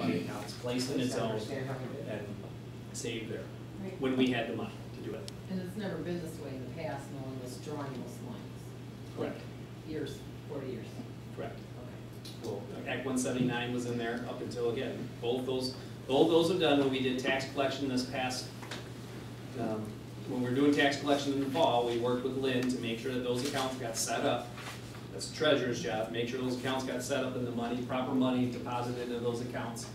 fund account. It's placed in its Just own understand how we did it. and saved there, Right. when we had the money to do it. And it's never been this way in the past, no one was drawing those lines. Correct. Years, 40 years. Correct. Okay. Well, Act 179 was in there up until, again, both those are done when we did tax collection this past, when we were doing tax collection in the fall, we worked with Lynn to make sure that those accounts got set up. That's the treasurer's job, make sure those accounts got set up and the money, proper money deposited into those accounts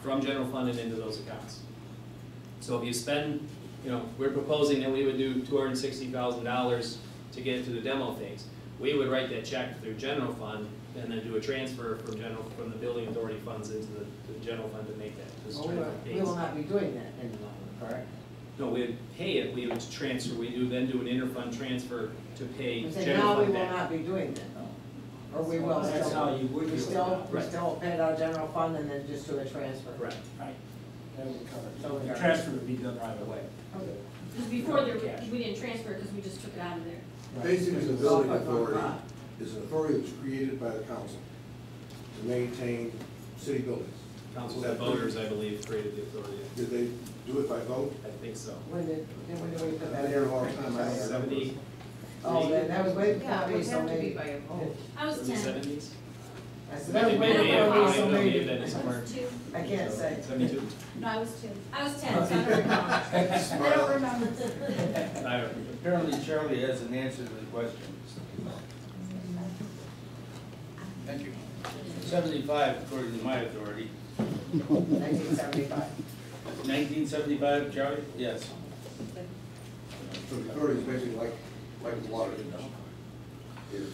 from general fund and into those accounts. So if you spend, we're proposing that we would do $260,000 to get it to the demo phase. We would write that check through general fund and then do a transfer from the building authority funds into the general fund to make that. We will not be doing that anymore, correct? No, we would pay it, we would transfer, then do an interfund transfer to pay I'm saying general now we fund will back. not be doing that though. Or we will That's still, how you would do we it still, now. we Right. still pay it out of general fund and then just do a transfer. Correct. Right. That would cover it. So So the regardless. transfer would be done right away. Okay. Because before there, we didn't transfer because we just took it out of there. Basically, the It's building all put on authority lot. is an authority that's created by the council to maintain city buildings. Council Is of that Voters, I believe, created the authority. Did they do it by vote? I think so. When did we put I've that been here in? a long time, I don't know. 70, Oh, then that was way before Yeah, it me, would so have to be maybe. by a vote. I was early 10. 70s? I said, that was way Maybe, before me, so maybe maybe. then somewhere. 2. I can't say. 72? No, I was 2. I was 10, so I don't remember. I don't remember. I don't. Apparently Charlie has an answer to the question. Thank you. 75, according to my authority. 1975. 1975, Charlie? Yes. So the authority is basically like the water. Is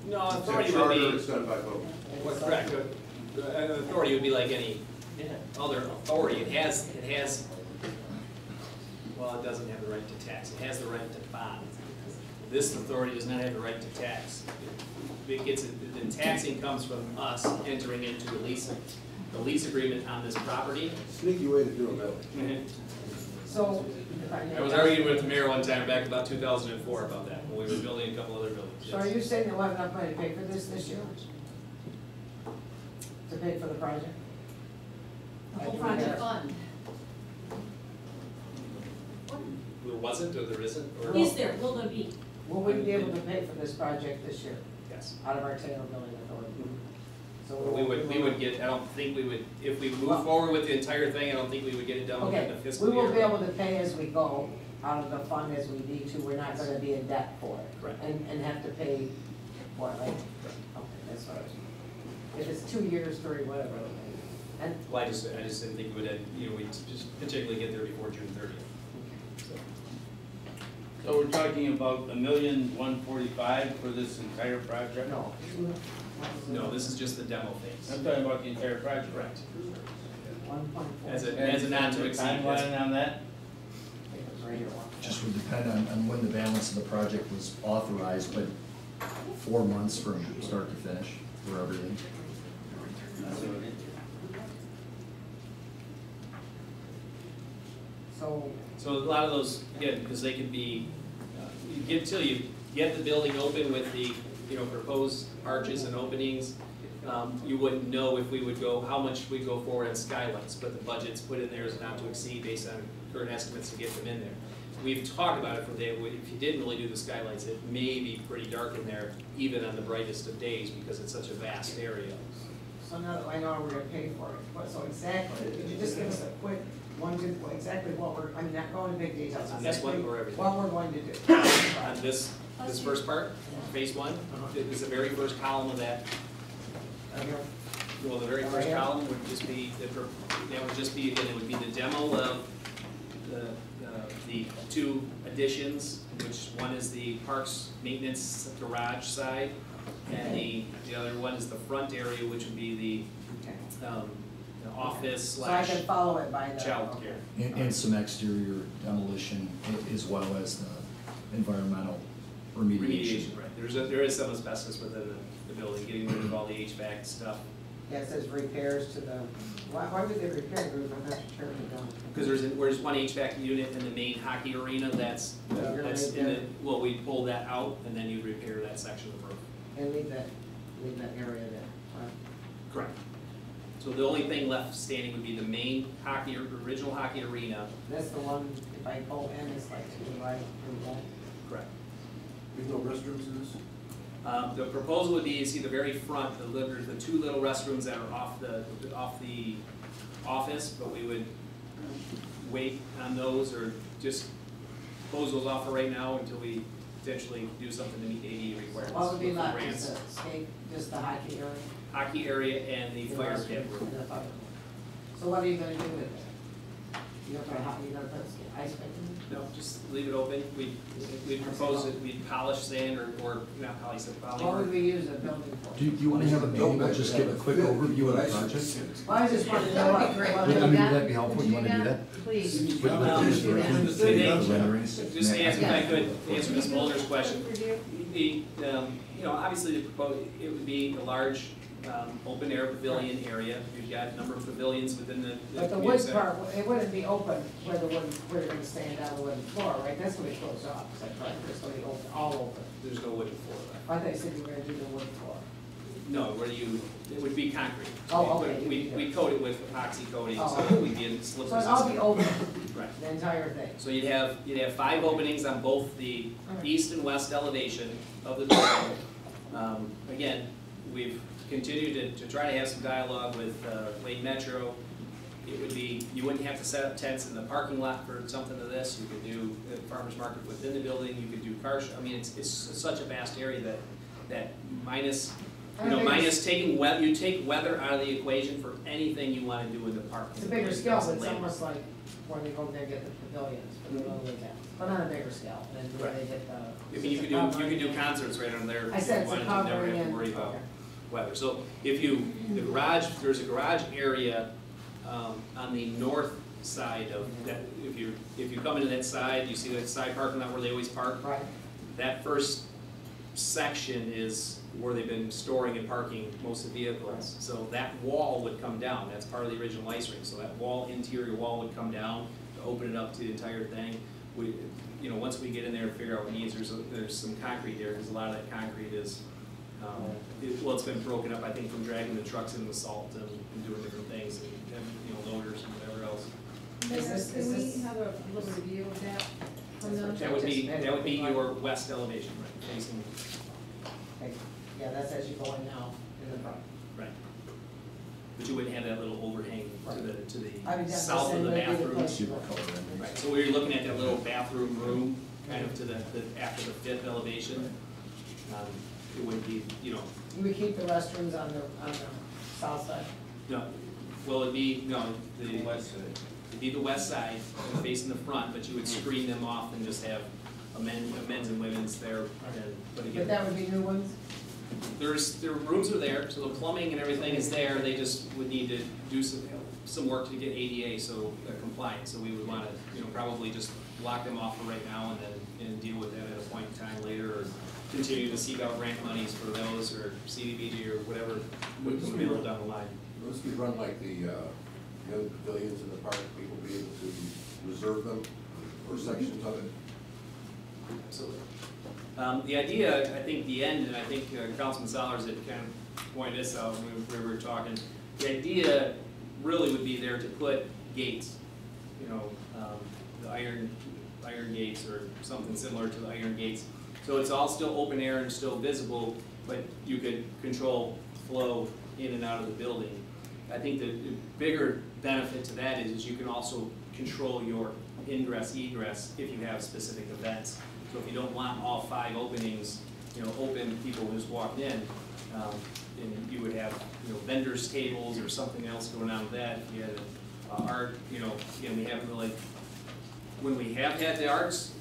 No, it's a authority would charter, be, it's done by vote. what's correct, an authority would be like any other authority. It has, well, it doesn't have the right to tax, it has the right to bond. This authority does not have the right to tax. It gets, the taxing comes from us entering into a lease agreement on this property. Sneaky way to do it, Bill. So, if I may. I was arguing with the mayor one time back about 2004 about that, when we were building a couple other buildings. So are you saying that we'll have enough money to pay for this year? To pay for the project? The whole project fund. There wasn't, or there isn't, or? Is there, will there be? Will we be able to pay for this project this year Yes. out of our Taylor Building Authority? So We would get, I don't think we would, if we move forward with the entire thing, I don't think we would get it done within Okay, the fiscal we year. will be able to pay as we go, out of the fund as we need to, we're not gonna be in debt for it. Correct. And have to pay, what, like, okay, that's what I was, if it's 2 years, 3, whatever. And, Well, I just didn't think we would, we'd just particularly get there before June 30th. So, So we're talking about $1,145,000 for this entire project? no. No, this is just the demo phase. I'm talking about the entire project. Correct. 1.4. As a not to exceed. Timeline on that? Right here. Just would depend on when the balance of the project was authorized, but 4 months from start to finish for everything. That's what it is. So, So a lot of those, again, because they could be, until you get the building open with the, proposed arches and openings, you wouldn't know if we would go, how much we'd go forward on skylights, but the budget's put in there as not to exceed based on current estimates to get them in there. We've talked about it from day, if you didn't really do the skylights, it may be pretty dark in there, even on the brightest of days, because it's such a vast area. so now that I know we're gonna pay for it, what, so exactly, could you just give us a quick exactly what we're, I'm not going into big details. On this one exactly or everything? What we're going to do. On this first part, phase 1, is the very first column of that. Well, the very first column would just be, again, it would be the demo of the 2 additions, which one is the parks maintenance garage side, and the other one is the front area, which would be the office So I / can follow it by the. child okay. care. And some exterior demolition as well as the environmental remediation. Right. There is some asbestos within the building, getting rid of all the HVAC stuff. Yeah, it says repairs to the, why would they repair the roof? I'm not sure they're done. Because there's one HVAC unit in the main hockey arena that's in the, well, we pull that out and then you repair that section of the roof. And leave that area there. Correct. So the only thing left standing would be the main hockey, original hockey arena. That's the one, if I go in, it's like to the right, or left. Correct. There's no restrooms in this? The proposal would be, you see the very front, there's the two little restrooms that are off the office, but we would wait on those or just close those off for right now until we potentially do something to meet ADA requirements. What would be with left, grants. just the skate, just the hockey area? Hockey area and the fire restroom pit room. and the fire room. So what are you gonna do with it? You're gonna put ice pick in it? No, just leave it open. We'd propose it, we'd polish sand or not polish, poly. What would we use a building for? Do you wanna have a meeting, we'll just give a quick overview of the project? Well, I just wanted to know That would what. be great. what- Would Would that be helpful? You wanna do that? Please. With Um, the renderings? Just to answer, if I could, answer Ms. Mulder's question. Review. Obviously, it would be a large, open air pavilion area. You've got a number of pavilions within the. But the community wood center. part, it wouldn't be open where the wooden, where you're gonna stand on the wooden floor, right? That's gonna be closed off, is that correct? It's gonna be open, all open. There's no wooden floor left. I thought you said you were gonna do the wood floor. No, it would be concrete. Oh, okay. We coat it with epoxy coating, Oh, so okay. we'd be in slip So it'll all be open, Right. the entire thing. So you'd have 5 openings on both the Okay. east and west elevation of the building. Again, we've continued to try to have some dialogue with Lake Metro. It would be, you wouldn't have to set up tents in the parking lot for something of this. You could do a farmer's market within the building, you could do I mean, it's such a vast area that minus, minus taking you take weather out of the equation for anything you wanna do in the park. It's a bigger scale, but it's almost like where they go there and get the pavilions for the little events, but on a bigger scale than where they get the. I mean, you could do concerts right on there. I said if you it's a wanted to, never covering have to and. worry about okay. weather. So there's a garage area on the north side of that. If you come into that side, you see that side parking lot where they always park. Right, That first section is where they've been storing and parking most of the vehicles. So that wall would come down. That's part of the original ice rink. So that interior wall would come down to open it up to the entire thing. Once we get in there and figure out what needs, there's some concrete there, because a lot of that concrete is, it's been broken up, I think, from dragging the trucks in the salt and doing different things, and loaders and whatever else. Can we have a little review of that from them? That would be your west elevation, right, facing, okay, yeah, that's as you go in now, in the front. right. But you wouldn't have that little overhang to the I mean, that's south of the would be the bathroom. place See you the want. color renderings. Right, so we're looking at that little bathroom room, kind of to the after the 5th elevation. It would be, You would keep the restrooms on the south side? no, well, it'd be the west side, facing the front, but you would screen them off and just have a men's and women's there. But But again, that would be new ones? their rooms are there, so the plumbing and everything is there. They just would need to do some work to get ADA compliant. So we would want to, probably just lock them off for right now and deal with that at a point in time later, or continue to seek out grant monies for those, or CDBG, or whatever would come available down the line. Will this be run like the other pavilions in the park? People be able to reserve them or sections of it? Absolutely. The idea, I think the end, and I think Councilman Sellers had kind of pointed this out when we were talking, the idea really would be there to put gates, the iron gates or something similar to the iron gates. So it's all still open air and still visible, but you could control flow in and out of the building. I think the bigger benefit to that is you can also control your ingress, egress if you have specific events. So if you don't want all 5 openings, open, people just walked in, and you would have, vendors tables or something else going on with that. If you had art, again, we haven't really, when we have had the arts,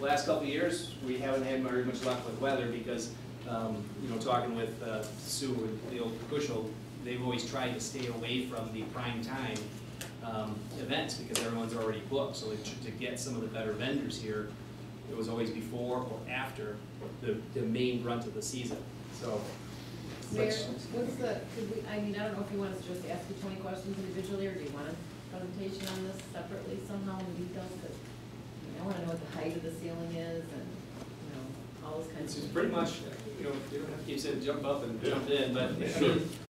last couple of years, we haven't had very much luck with weather because, talking with Sue and Leo Kushel, they've always tried to stay away from the prime time events because everyone's already booked. So to get some of the better vendors here, it was always before or after the main brunt of the season. So, Mayor, I don't know if you want us to just ask you 20 questions individually, or do you want a presentation on this separately somehow in details? Because I want to know what the height of the ceiling is and, all those kinds it's of. pretty much, you don't have to keep saying jump up and jump in, but